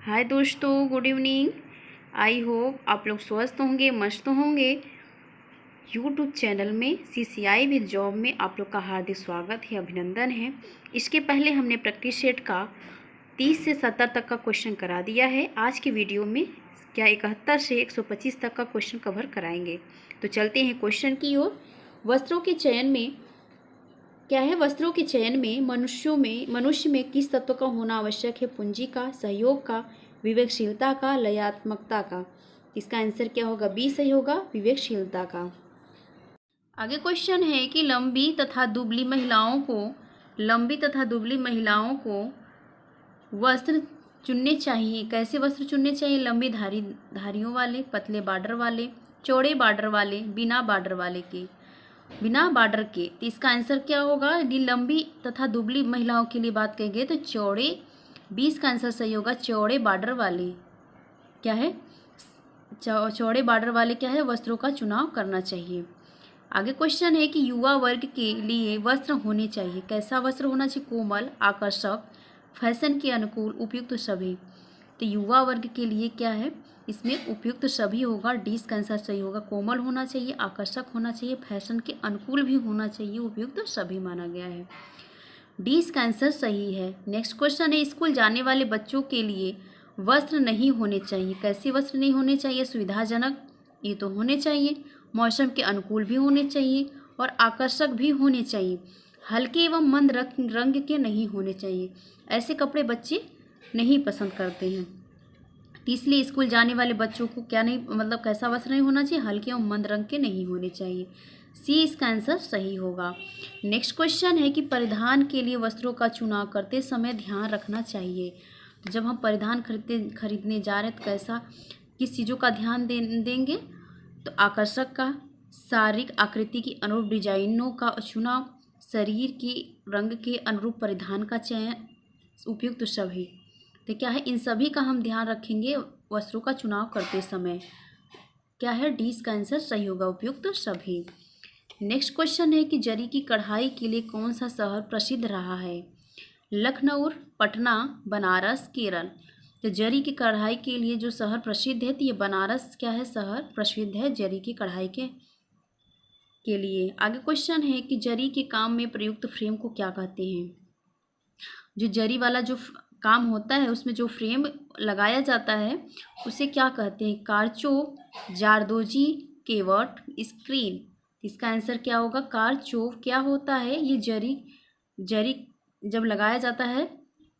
हाय दोस्तों, good evening. I hope आप लोग स्वस्थ होंगे, मस्त होंगे। यूट्यूब चैनल में CCI विद जॉब में आप लोग का हार्दिक स्वागत है, अभिनंदन है। इसके पहले हमने प्रैक्टिस सेट का 30 से 70 तक का क्वेश्चन करा दिया है। आज के वीडियो में क्या 71 से 125 तक का क्वेश्चन कवर कराएंगे। तो चलते हैं क्वेश्चन की ओर। वस्त्रों के चयन में क्या है? वस्त्रों के चयन में मनुष्य में किस तत्व का होना आवश्यक है? पूंजी का, सहयोग का, विवेकशीलता का, लयात्मकता का। इसका आंसर क्या होगा? बी सही होगा, विवेकशीलता का। आगे क्वेश्चन है कि लंबी तथा दुबली महिलाओं को वस्त्र चुनने चाहिए। कैसे वस्त्र चुनने चाहिए? लंबी धारियों वाले, पतले बॉर्डर वाले, चौड़े बॉर्डर वाले, बिना बॉर्डर के। तो इसका आंसर क्या होगा? यदि लंबी तथा दुबली महिलाओं के लिए बात कही गई तो चौड़े, 20 का आंसर सही होगा, चौड़े बॉर्डर वाले। क्या है? चौड़े बॉर्डर वाले क्या है? वस्त्रों का चुनाव करना चाहिए। आगे क्वेश्चन है कि युवा वर्ग के लिए वस्त्र होने चाहिए। कैसा वस्त्र होना चाहिए? कोमल, आकर्षक, फैशन के अनुकूल, उपयुक्त सभी। तो युवा वर्ग के लिए क्या है? इसमें उपयुक्त सभी होगा, डी का आंसर सही होगा। कोमल होना चाहिए, आकर्षक होना चाहिए, फैशन के अनुकूल भी होना चाहिए, उपयुक्त सभी माना गया है। डी का आंसर सही है। नेक्स्ट क्वेश्चन है, स्कूल जाने वाले बच्चों के लिए वस्त्र नहीं होने चाहिए। कैसे वस्त्र नहीं होने चाहिए? सुविधाजनक, ये तो होने चाहिए, मौसम के अनुकूल भी होने चाहिए और आकर्षक भी होने चाहिए। हल्के एवं मंद रंग के नहीं होने चाहिए। ऐसे कपड़े बच्चे नहीं पसंद करते हैं। इसलिए स्कूल जाने वाले बच्चों को क्या नहीं, मतलब कैसा वस्त्र नहीं होना चाहिए? हल्के और मंद रंग के नहीं होने चाहिए। सी इसका आंसर सही होगा। नेक्स्ट क्वेश्चन है कि परिधान के लिए वस्त्रों का चुनाव करते समय ध्यान रखना चाहिए। तो जब हम परिधान खरीदने जा रहे हैं तो किस चीज़ों का ध्यान देंगे? तो आकर्षक का, शारीरिक आकृति की अनुरूप डिजाइनों का चुनाव, शरीर की रंग के अनुरूप परिधान का चयन, उपयुक्त सभी। तो क्या है? इन सभी का हम ध्यान रखेंगे वस्त्रों का चुनाव करते समय। क्या है? डी का आंसर सही होगा, उपयुक्त सभी। नेक्स्ट क्वेश्चन है कि जरी की कढ़ाई के लिए कौन सा शहर प्रसिद्ध रहा है? लखनऊ, पटना, बनारस, केरल। तो जरी की कढ़ाई के लिए जो शहर प्रसिद्ध है तो ये बनारस क्या है? शहर प्रसिद्ध है जरी की कढ़ाई के लिए। आगे क्वेश्चन है कि जरी के काम में प्रयुक्त फ्रेम को क्या कहते हैं? जो जरी वाला जो काम होता है उसमें जो फ्रेम लगाया जाता है उसे क्या कहते हैं? कारचो, जारदोजी, केवट, स्क्रीन। इसका आंसर क्या होगा? कारचो क्या होता है? ये जरी जब लगाया जाता है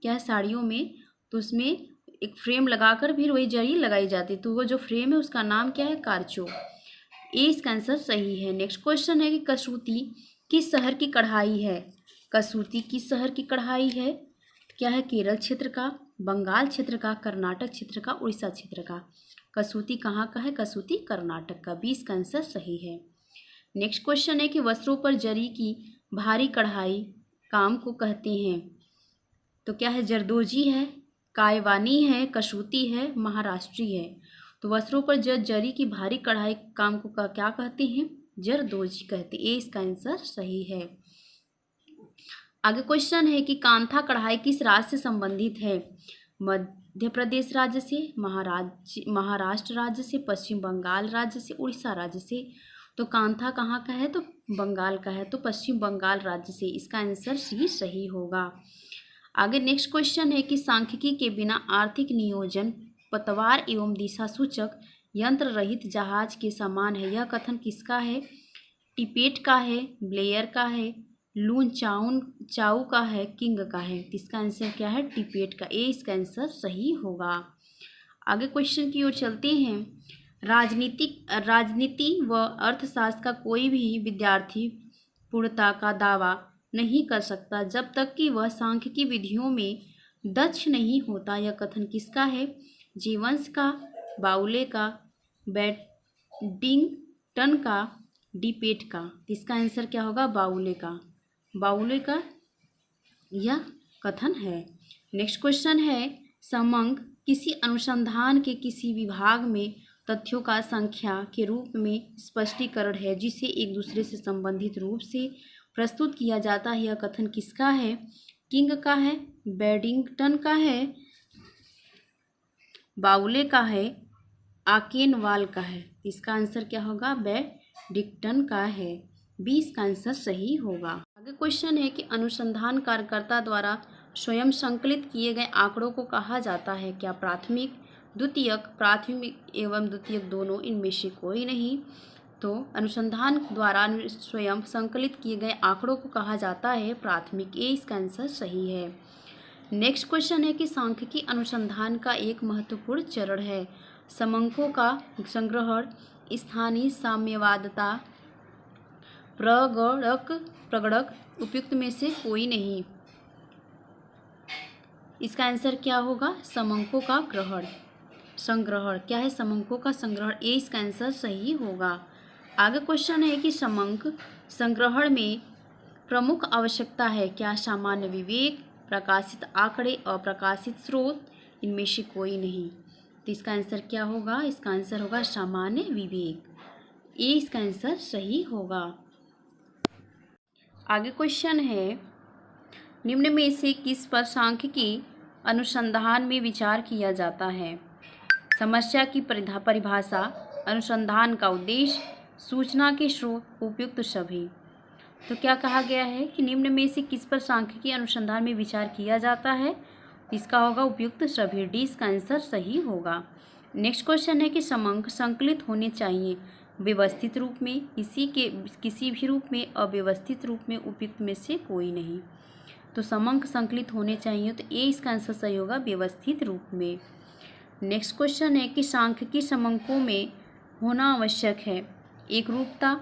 क्या है साड़ियों में, तो उसमें एक फ्रेम लगाकर फिर वही जरी लगाई जाती है, तो वो जो फ्रेम है उसका नाम क्या है? कारचो। ए इसका आंसर सही है। नेक्स्ट क्वेश्चन है कि कसूती किस शहर की कढ़ाई है? कसूती किस शहर की कढ़ाई है? क्या है? केरल क्षेत्र का, बंगाल क्षेत्र का, कर्नाटक क्षेत्र का, उड़ीसा क्षेत्र का। कसूती कहाँ का है? कसूती कर्नाटक का। 20 का आंसर सही है। नेक्स्ट क्वेश्चन है कि वस्त्रों पर जरी की भारी कढ़ाई काम को कहते हैं? तो क्या है? जरदोजी है, कायवानी है, कसूती है, महाराष्ट्री है। तो वस्त्रों पर जरी की भारी कढ़ाई काम को क्या कहते हैं? जरदोजी कहते हैं। ए इसका आंसर सही है। आगे क्वेश्चन है कि कांथा कढ़ाई किस राज्य से संबंधित है? मध्य प्रदेश राज्य से, महाराष्ट्र राज्य से, पश्चिम बंगाल राज्य से, उड़ीसा राज्य से। तो कांथा कहाँ का है? तो बंगाल का है, तो पश्चिम बंगाल राज्य से। इसका आंसर सी सही होगा। आगे नेक्स्ट क्वेश्चन है कि सांख्यिकी के बिना आर्थिक नियोजन पतवार एवं दिशा सूचक यंत्र रहित जहाज के समान है। यह कथन किसका है? टिपेट का है, ब्लेयर का है, लून चाउ का है, किंग का है। इसका आंसर क्या है? टिपेट का। ए इसका आंसर सही होगा। आगे क्वेश्चन की ओर चलते हैं। राजनीति व अर्थशास्त्र का कोई भी विद्यार्थी पूर्णता का दावा नहीं कर सकता जब तक कि वह सांख्यिकी विधियों में दक्ष नहीं होता। यह कथन किसका है? जीवंश का, बाउले का, बैडिंगटन का, डिपेट का। इसका आंसर क्या होगा? बाउले का यह कथन है। नेक्स्ट क्वेश्चन है, समंग किसी अनुसंधान के किसी विभाग में तथ्यों का संख्या के रूप में स्पष्टीकरण है जिसे एक दूसरे से संबंधित रूप से प्रस्तुत किया जाता है। यह कथन किसका है? किंग का है, बैडिंगटन का है, बाउले का है, आकेनवाल का है। इसका आंसर क्या होगा? बेडिक्टन का है। 20 का आंसर सही होगा। आगे क्वेश्चन है कि अनुसंधान कार्यकर्ता द्वारा स्वयं संकलित किए गए आंकड़ों को कहा जाता है क्या? प्राथमिक, द्वितीयक, प्राथमिक एवं द्वितीयक दोनों, इनमें से कोई नहीं। तो अनुसंधान द्वारा स्वयं संकलित किए गए आंकड़ों को कहा जाता है प्राथमिक। ए इसका आंसर सही है। नेक्स्ट क्वेश्चन है कि सांख्यिकी अनुसंधान का एक महत्वपूर्ण चरण है। समंकों का संग्रहण, स्थानीय साम्यवादता, प्रगणक उपयुक्त में से कोई नहीं। इसका आंसर क्या होगा? समंकों का संग्रहण। क्या है? समंकों का संग्रहण। ए इसका आंसर सही होगा। आगे क्वेश्चन है कि समंक संग्रहण में प्रमुख आवश्यकता है क्या? सामान्य विवेक, प्रकाशित आंकड़े, अप्रकाशित स्रोत, इनमें से कोई नहीं। तो इसका आंसर क्या होगा? इसका आंसर होगा सामान्य विवेक। ए इसका आंसर सही होगा। आगे क्वेश्चन है, निम्न में से किस पर सांख्यिकी अनुसंधान में विचार किया जाता है? समस्या की परिभाषा, अनुसंधान का उद्देश्य, सूचना के स्रोत, उपयुक्त सभी। तो क्या कहा गया है कि निम्न में से किस पर सांख्यिकी अनुसंधान में विचार किया जाता है? इसका होगा उपयुक्त सभी। डी इसका आंसर सही होगा। नेक्स्ट क्वेश्चन है कि समंक संकलित होने चाहिए व्यवस्थित रूप में, किसी भी रूप में, अव्यवस्थित रूप में, उपयुक्त में से कोई नहीं। तो समंक संकलित होने चाहिए, तो ए इसका आंसर सही होगा, व्यवस्थित रूप में। नेक्स्ट क्वेश्चन है कि सांख्यिकी समंकों में होना आवश्यक है एकरूपता,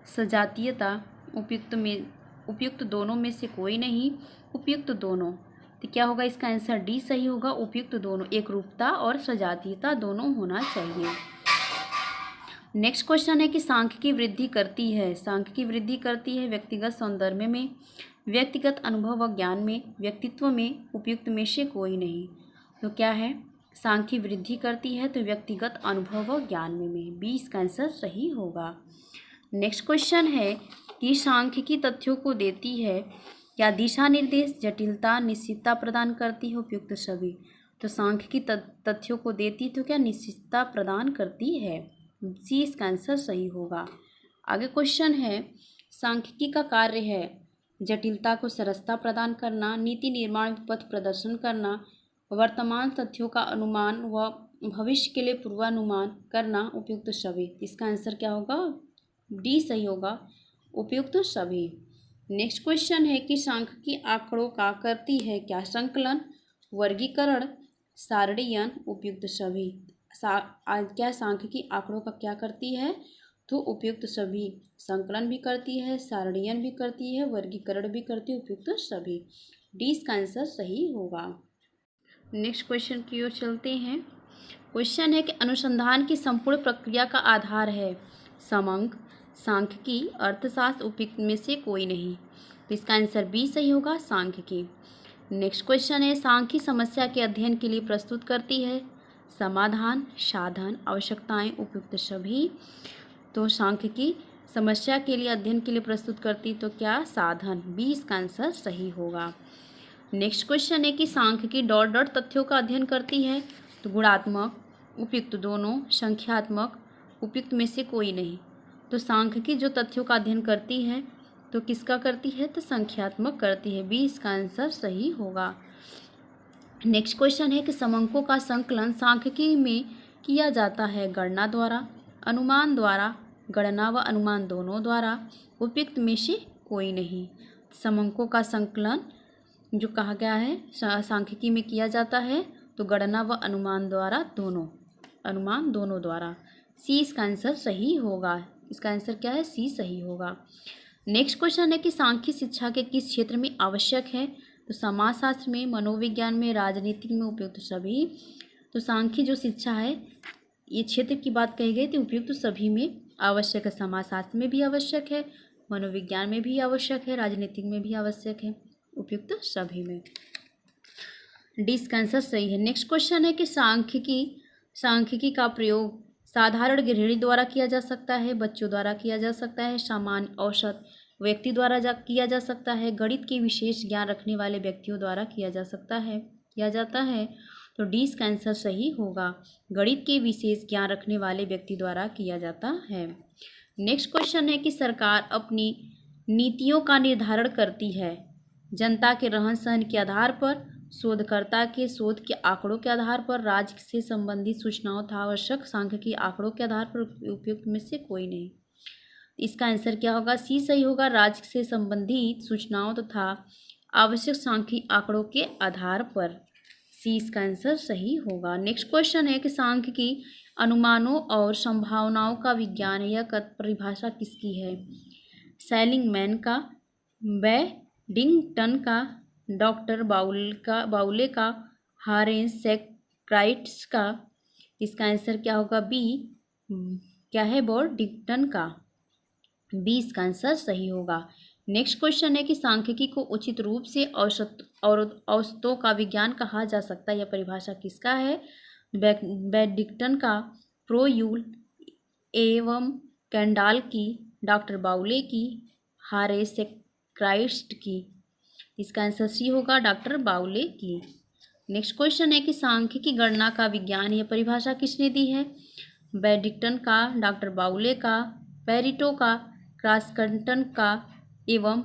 सजातीयता, उपयुक्त दोनों में से कोई नहीं, उपयुक्त दोनों। तो क्या होगा? इसका आंसर डी सही होगा, उपयुक्त दोनों, एकरूपता और सजातीयता दोनों होना चाहिए। नेक्स्ट क्वेश्चन है कि सांख्यिकी वृद्धि करती है। सांख्यिकी वृद्धि करती है व्यक्तिगत सौंदर्य में, व्यक्तिगत अनुभव व ज्ञान में, व्यक्तित्व में, उपयुक्त में से कोई नहीं। तो क्या है? सांख्यिकी वृद्धि करती है तो व्यक्तिगत अनुभव व ज्ञान में। बी इसका आंसर सही होगा। नेक्स्ट क्वेश्चन है कि सांख्यिकी तथ्यों को देती है क्या? दिशा निर्देश, जटिलता, निश्चितता प्रदान करती है, उपयुक्त सभी। तो सांख्यिकी तथ्यों को देती तो क्या? निश्चितता प्रदान करती है। सी इसका आंसर सही होगा। आगे क्वेश्चन है, सांख्यिकी का कार्य है जटिलता को सरलता प्रदान करना, नीति निर्माण पथ प्रदर्शन करना, वर्तमान तथ्यों का अनुमान व भविष्य के लिए पूर्वानुमान करना, उपयुक्त सभी। इसका आंसर क्या होगा? डी सही होगा, उपयुक्त सभी। नेक्स्ट क्वेश्चन है कि सांख्यिकी आंकड़ों का करती है क्या? संकलन, वर्गीकरण, सारणीयन, उपयुक्त सभी। क्या सांख्यिकी आंकड़ों का क्या करती है? तो उपयुक्त सभी। संकलन भी करती है, सारणीयन भी करती है, वर्गीकरण भी करती है, उपयुक्त सभी। डी इसका आंसर सही होगा। नेक्स्ट क्वेश्चन की ओर चलते हैं। क्वेश्चन है कि अनुसंधान की संपूर्ण प्रक्रिया का आधार है समंक, सांख्यिकी, अर्थशास्त्र, उपयुक्त में से कोई नहीं। तो इसका आंसर बी सही होगा, सांख्यिकी। नेक्स्ट क्वेश्चन है, सांख्यिकी समस्या के अध्ययन के लिए प्रस्तुत करती है समाधान, साधन, आवश्यकताएं, उपयुक्त सभी। तो सांख्यिकी समस्या के लिए अध्ययन के लिए प्रस्तुत करती तो क्या? साधन। बी इसका आंसर सही होगा। नेक्स्ट क्वेश्चन है कि सांख्यिकी डॉट तथ्यों का अध्ययन करती है तो गुणात्मक, उपयुक्त दोनों, संख्यात्मक, उपयुक्त में से कोई नहीं। तो सांख्यिकी जो तथ्यों का अध्ययन करती है तो किसका करती है? तो संख्यात्मक करती है। बी इसका आंसर सही होगा। नेक्स्ट क्वेश्चन है कि समंकों का संकलन सांख्यिकी में किया जाता है गणना द्वारा, अनुमान द्वारा, गणना व अनुमान दोनों द्वारा, उपयुक्त में से कोई नहीं। समंकों का संकलन जो कहा गया है सांख्यिकी में किया जाता है तो गणना व अनुमान दोनों द्वारा। सी इसका आंसर सही होगा। इसका आंसर क्या है? सी सही होगा। नेक्स्ट क्वेश्चन है कि सांख्यिकी शिक्षा के किस क्षेत्र में आवश्यक है? तो समाजशास्त्र में, मनोविज्ञान में, राजनीति में, उपयुक्त सभी। तो सांख्यिकी जो शिक्षा है ये क्षेत्र की बात कही गई तो उपयुक्त सभी में आवश्यक है। समाजशास्त्र में भी आवश्यक है, मनोविज्ञान में भी आवश्यक है, राजनीतिक में भी आवश्यक है, उपयुक्त सभी में। डी इसका आंसर सही है। नेक्स्ट क्वेश्चन है कि सांख्यिकी का प्रयोग साधारण गृहिणी द्वारा किया जा सकता है, बच्चों द्वारा किया जा सकता है, सामान्य औसत व्यक्ति द्वारा किया जा सकता है, गणित के विशेष ज्ञान रखने वाले व्यक्तियों द्वारा किया जाता है। तो डी इसका आंसर सही होगा। गणित के विशेष ज्ञान रखने वाले व्यक्ति द्वारा किया जाता है। नेक्स्ट क्वेश्चन है कि सरकार अपनी नीतियों का निर्धारण करती है जनता के रहन सहन के आधार पर, शोधकर्ता के शोध के आंकड़ों के आधार पर, राज्य से संबंधित सूचनाओं तथा आवश्यक सांख्यिकीय आंकड़ों के आधार पर, उपयुक्त में से कोई नहीं। इसका आंसर क्या होगा? सी सही होगा। राज्य से संबंधित सूचनाओं तथा आवश्यक सांख्यिकीय आंकड़ों के आधार पर, सी इसका आंसर सही होगा। नेक्स्ट क्वेश्चन है कि सांख्यिकीय अनुमानों और संभावनाओं का विज्ञान है, यह परिभाषा किसकी है? सेलिंगमैन का, बेडिंगटन का, डॉक्टर बाउले का, हारेस सेक्राइट्स का। इसका आंसर क्या होगा? बी क्या है? बेडिंगटन का, बी इसका आंसर सही होगा। नेक्स्ट क्वेश्चन है कि सांख्यिकी को उचित रूप से औसतों का विज्ञान कहा जा सकता है, यह परिभाषा किसका है? बेडिंगटन का, प्रोयूल एवं कैंडाल की, डॉक्टर बाउले की, हारेस सेक्राइट्स की। इसका आंसर सी होगा, डॉक्टर बाउले की। नेक्स्ट क्वेश्चन है कि सांख्यिकी गणना का विज्ञान, यह परिभाषा किसने दी है? बेडिंगटन का, डॉक्टर बाउले का, पेरिटो का, क्रॉसकंटन का एवं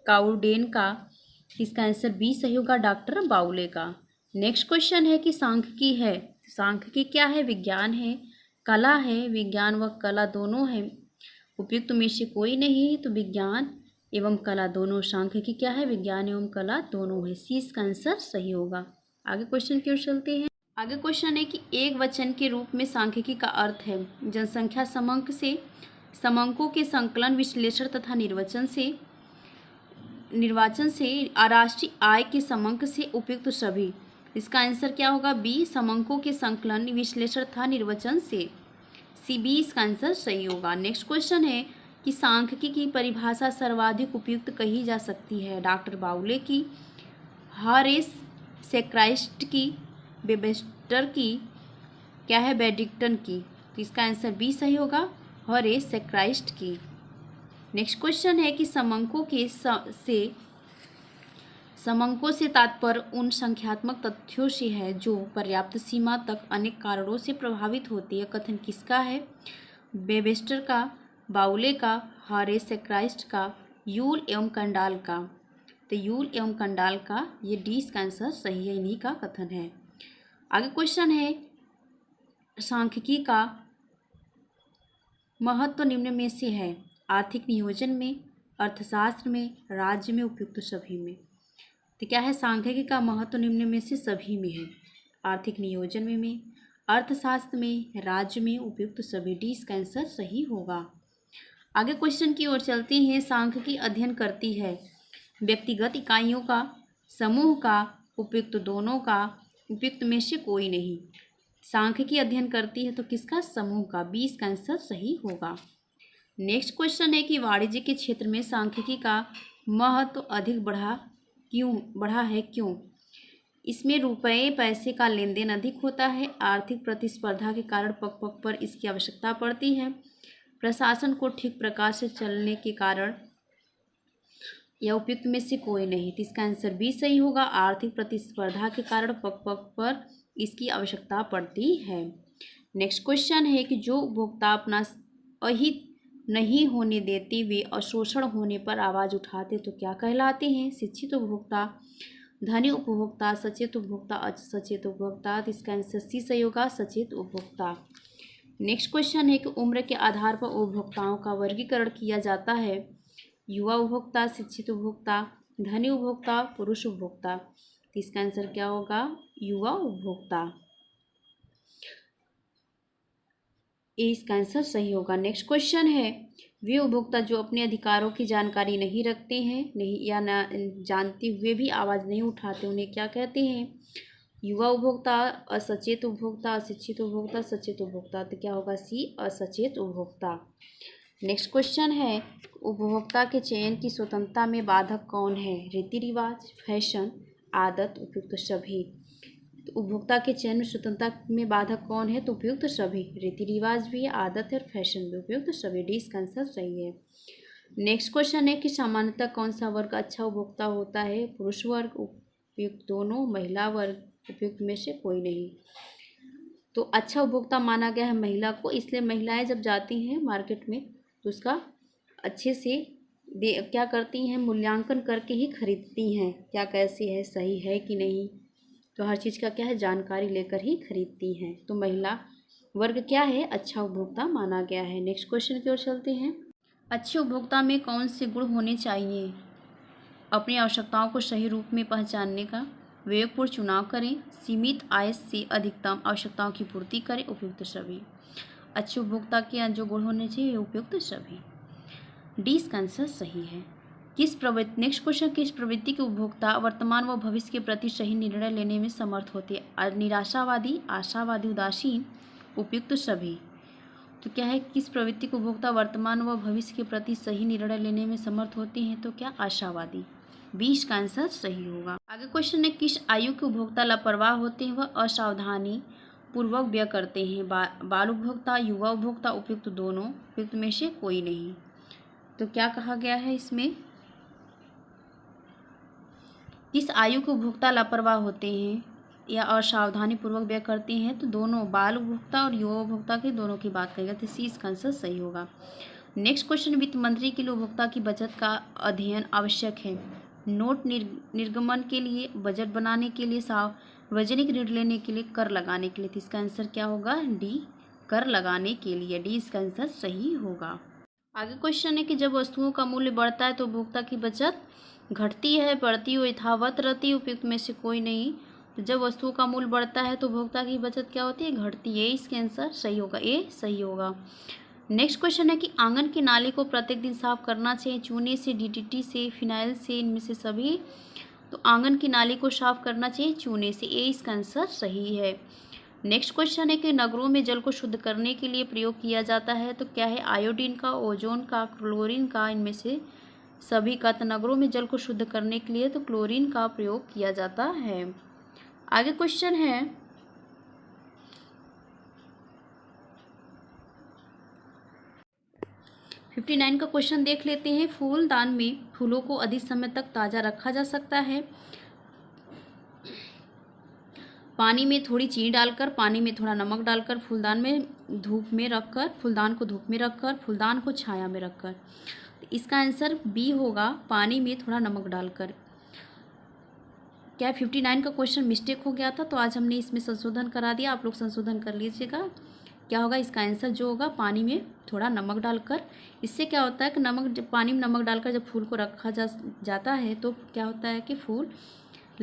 काउडेन का। इसका आंसर बी सही होगा, डॉक्टर बाउले का। नेक्स्ट क्वेश्चन है कि सांख्यिकी है, सांख्यिकी क्या है? विज्ञान है, कला है, विज्ञान व कला दोनों है, उपयुक्त में से कोई नहीं, तो विज्ञान एवं कला दोनों। सांख्यिकी क्या है? विज्ञान एवं कला दोनों है, सी इसका आंसर सही होगा। आगे क्वेश्चन की ओर चलते हैं। आगे क्वेश्चन है कि एक वचन के रूप में सांख्यिकी का अर्थ है जनसंख्या समंक से, समंकों के संकलन, विश्लेषण तथा निर्वाचन से राष्ट्रीय आय के समंक से, उपयुक्त सभी। इसका आंसर क्या होगा? बी समंकों के संकलन, विश्लेषण तथा निर्वाचन से, सी बी इसका आंसर सही होगा। नेक्स्ट क्वेश्चन है कि सांख्यिकी की परिभाषा सर्वाधिक उपयुक्त कही जा सकती है? डॉक्टर बाउले की, हारेस सेक्राइट्स की, वेबस्टर की, क्या है? बेडिंगटन की। तो इसका आंसर बी सही होगा, हारेस सेक्राइट्स की। नेक्स्ट क्वेश्चन है कि समंकों से तात्पर्य उन संख्यात्मक तथ्यों से है जो पर्याप्त सीमा तक अनेक कारणों से प्रभावित होती है, कथन किसका है? वेबस्टर का, बाउले का, हारेस सेक्राइट्स का, यूल एवं कंडाल का। तो यूल एवं कंडाल का, ये डी इसका आंसर सही है, इन्हीं का कथन है। आगे क्वेश्चन है सांख्यिकी का महत्व निम्न में से है? आर्थिक नियोजन में, अर्थशास्त्र में, राज्य में, उपयुक्त सभी में। तो क्या है? सांख्यिकी का महत्व निम्न में से सभी में है, आर्थिक नियोजन में, अर्थशास्त्र में, राज्य में, उपयुक्त सभी, डी इसका आंसर सही होगा। आगे क्वेश्चन की ओर चलते हैं। सांख्यिकी अध्ययन करती है व्यक्तिगत इकाइयों का, समूह का, उपयुक्त दोनों का, उपयुक्त में से कोई नहीं। सांख्यिकी अध्ययन करती है तो किसका? समूह का, बी इसका आंसर सही होगा। नेक्स्ट क्वेश्चन है कि वाणिज्य के क्षेत्र में सांख्यिकी का महत्व अधिक बढ़ा है क्यों? इसमें रुपये पैसे का लेन देन अधिक होता है, आर्थिक प्रतिस्पर्धा के कारण पग पग पर इसकी आवश्यकता पड़ती है, प्रशासन को ठीक प्रकार से चलने के कारण, या उपयुक्त में से कोई नहीं। तो इसका आंसर बी सही होगा, आर्थिक प्रतिस्पर्धा के कारण पग पग पर इसकी आवश्यकता पड़ती है। नेक्स्ट क्वेश्चन है कि जो उपभोक्ता अपना अहित नहीं होने देते वे अशोषण होने पर आवाज़ उठाते तो क्या कहलाते हैं? शिक्षित उपभोक्ता, धनी उपभोक्ता, सचेत उपभोक्ता, असचेत उपभोक्ता। तो इसका आंसर सी सही होगा, सचेत उपभोक्ता। नेक्स्ट क्वेश्चन है कि उम्र के आधार पर उपभोक्ताओं का वर्गीकरण किया जाता है? युवा उपभोक्ता, शिक्षित उपभोक्ता, धनी उपभोक्ता, पुरुष उपभोक्ता। तो इसका आंसर क्या होगा? युवा उपभोक्ता, ए इसका आंसर सही होगा। नेक्स्ट क्वेश्चन है वे उपभोक्ता जो अपने अधिकारों की जानकारी नहीं रखते हैं, नहीं या ना जानते हुए भी आवाज़ नहीं उठाते, उन्हें क्या कहते हैं? युवा उपभोक्ता, असचेत उपभोक्ता, अशिक्षित उपभोक्ता, सचेत उपभोक्ता। तो क्या होगा? सी असचेत उपभोक्ता। नेक्स्ट क्वेश्चन है उपभोक्ता के चयन की स्वतंत्रता में बाधक कौन है? रीति रिवाज, फैशन, आदत, उपयुक्त सभी। तो उपभोक्ता के चयन में स्वतंत्रता में बाधक कौन है? तो उपयुक्त सभी, रीति रिवाज भी, आदत है और फैशन भी, उपयुक्त सभी, डी इसका आंसर सही है। नेक्स्ट क्वेश्चन है कि सामान्यतः कौन सा वर्ग अच्छा उपभोक्ता होता है? पुरुष वर्ग, उपयुक्त दोनों, महिला वर्ग, उपयुक्त में से कोई नहीं। तो अच्छा उपभोक्ता माना गया है महिला को, इसलिए महिलाएं जब जाती हैं मार्केट में तो उसका अच्छे से क्या करती हैं, मूल्यांकन करके ही खरीदती हैं, क्या कैसी है, सही है कि नहीं। तो हर चीज़ का क्या है, जानकारी लेकर ही खरीदती हैं। तो महिला वर्ग क्या है, अच्छा उपभोक्ता माना गया है। नेक्स्ट क्वेश्चन की ओर चलते हैं। अच्छे उपभोक्ता में कौन से गुण होने चाहिए? अपनी आवश्यकताओं को सही रूप में पहचानने का, विवेकपूर्ण चुनाव करें, सीमित आय से अधिकतम आवश्यकताओं की पूर्ति करें, उपयुक्त सभी। अच्छे उपभोक्ता के जो गुण होने चाहिए, उपयुक्त सभी। डी इसका आंसर सही है। नेक्स्ट क्वेश्चन, किस प्रवृत्ति के उपभोक्ता वर्तमान व भविष्य के प्रति सही निर्णय लेने में समर्थ होते हैं? निराशावादी, आशावादी, उदासीन, उपयुक्त सभी। तो क्या है, किस प्रवृत्ति के उपभोक्ता वर्तमान व भविष्य के प्रति सही निर्णय लेने में समर्थ होते हैं? तो क्या आशावादी। 20 का आंसर सही होगा। आगे क्वेश्चन है, किस आयु के उपभोक्ता लापरवाह होते हैं व असावधानी पूर्वक व्यय करते हैं? बाल उपभोक्ता, युवा उपभोक्ता, उपयुक्त दोनों, उपयुक्त में से कोई नहीं। तो क्या कहा गया है इसमें, किस आयु के उपभोक्ता लापरवाह होते हैं या असावधानी पूर्वक व्यय करते हैं? तो दोनों, बाल उपभोक्ता और युवा उपभोक्ता के दोनों की बात करेगा, तो सी इसका आंसर सही होगा। नेक्स्ट क्वेश्चन, वित्त मंत्री के लिए उपभोक्ता की बचत का अध्ययन आवश्यक है? नोट निर्गमन के लिए, बजट बनाने के लिए, सार्वजनिक ऋण लेने के लिए, कर लगाने के लिए। तो इसका आंसर क्या होगा, डी, कर लगाने के लिए। डी इसका आंसर सही होगा। आगे क्वेश्चन है कि जब वस्तुओं का मूल्य बढ़ता है तो उपभोक्ता की बचत घटती है, बढ़ती हो, यथावत रहती है, उपयुक्त में से कोई नहीं। तो जब वस्तुओं का मूल्य बढ़ता है तो उपभोक्ता की बचत क्या होती है, घटती है। इसके आंसर सही होगा, ए सही होगा। नेक्स्ट क्वेश्चन है कि आंगन की नाली को प्रत्येक दिन साफ करना चाहिए? चूने से, डीडीटी से, फिनाइल से, इनमें से सभी। तो आंगन की नाली को साफ करना चाहिए चूने से, ए इसका आंसर सही है। नेक्स्ट क्वेश्चन है कि नगरों में जल को शुद्ध करने के लिए प्रयोग किया जाता है? तो क्या है, आयोडीन का, ओजोन का, क्लोरीन का, इनमें से सभी का। तो नगरों में जल को शुद्ध करने के लिए तो क्लोरीन का प्रयोग किया जाता है। आगे क्वेश्चन है, फिफ्टी 59 का क्वेश्चन देख लेते हैं। फूलदान में फूलों को अधिक समय तक ताज़ा रखा जा सकता है? पानी में थोड़ी चीनी डालकर, पानी में थोड़ा नमक डालकर, फूलदान को धूप में रखकर, फूलदान को छाया में रखकर। इसका आंसर बी होगा, पानी में थोड़ा नमक डालकर। क्या 59 का क्वेश्चन मिस्टेक हो गया था, तो आज हमने इसमें संशोधन करा दिया, आप लोग संशोधन कर लीजिएगा। क्या होगा, इसका आंसर जो होगा, पानी में थोड़ा नमक डालकर। इससे क्या होता है कि पानी में नमक डालकर जब फूल को रखा जाता है तो क्या होता है कि फूल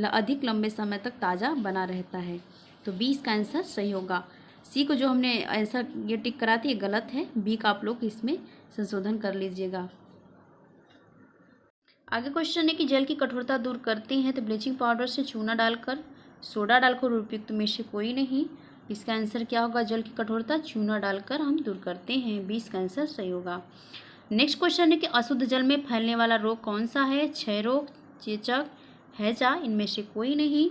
अधिक लंबे समय तक ताज़ा बना रहता है। तो बी इसका आंसर सही होगा। सी को जो हमने आंसर ये टिक करा थी ये गलत है, बी का आप लोग इसमें संशोधन कर लीजिएगा। आगे क्वेश्चन है कि जल की कठोरता दूर करते हैं? तो ब्लीचिंग पाउडर से, चूना डालकर, सोडा डालकर, उपयुक्त में से कोई नहीं। इसका आंसर क्या होगा, जल की कठोरता चूना डालकर हम दूर करते हैं, 20 का आंसर सही होगा। नेक्स्ट क्वेश्चन है कि अशुद्ध जल में फैलने वाला रोग कौन सा है? क्षय रोग, चेचक, हैजा, इनमें से कोई नहीं।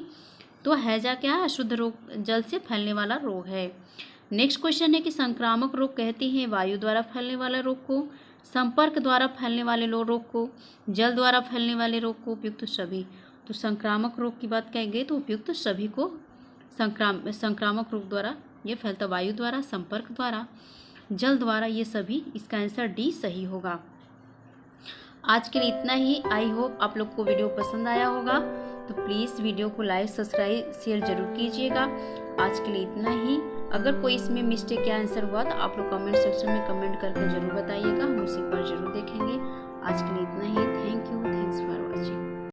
तो हैजा क्या है, अशुद्ध रोग, जल से फैलने वाला रोग है। नेक्स्ट क्वेश्चन है कि संक्रामक रोग कहते हैं वायु द्वारा फैलने वाले रोग को, संपर्क द्वारा फैलने वाले रोग को, जल द्वारा फैलने वाले रोग को, उपयुक्त सभी। तो संक्रामक रोग की बात कहेंगे तो उपयुक्त सभी को संक्रामक रोग द्वारा ये फैलता, वायु द्वारा, संपर्क द्वारा, जल द्वारा, ये सभी। इसका आंसर डी सही होगा। आज के लिए इतना ही। आई होप आप लोग को वीडियो पसंद आया होगा, तो प्लीज़ वीडियो को लाइक, सब्सक्राइब, शेयर जरूर कीजिएगा। आज के लिए इतना ही। अगर कोई इसमें मिस्टेक या आंसर हुआ तो आप लोग कमेंट सेक्शन में कमेंट करके जरूर बताइएगा, हम उसे पर जरूर देखेंगे। आज के लिए इतना ही। Thank you, thanks for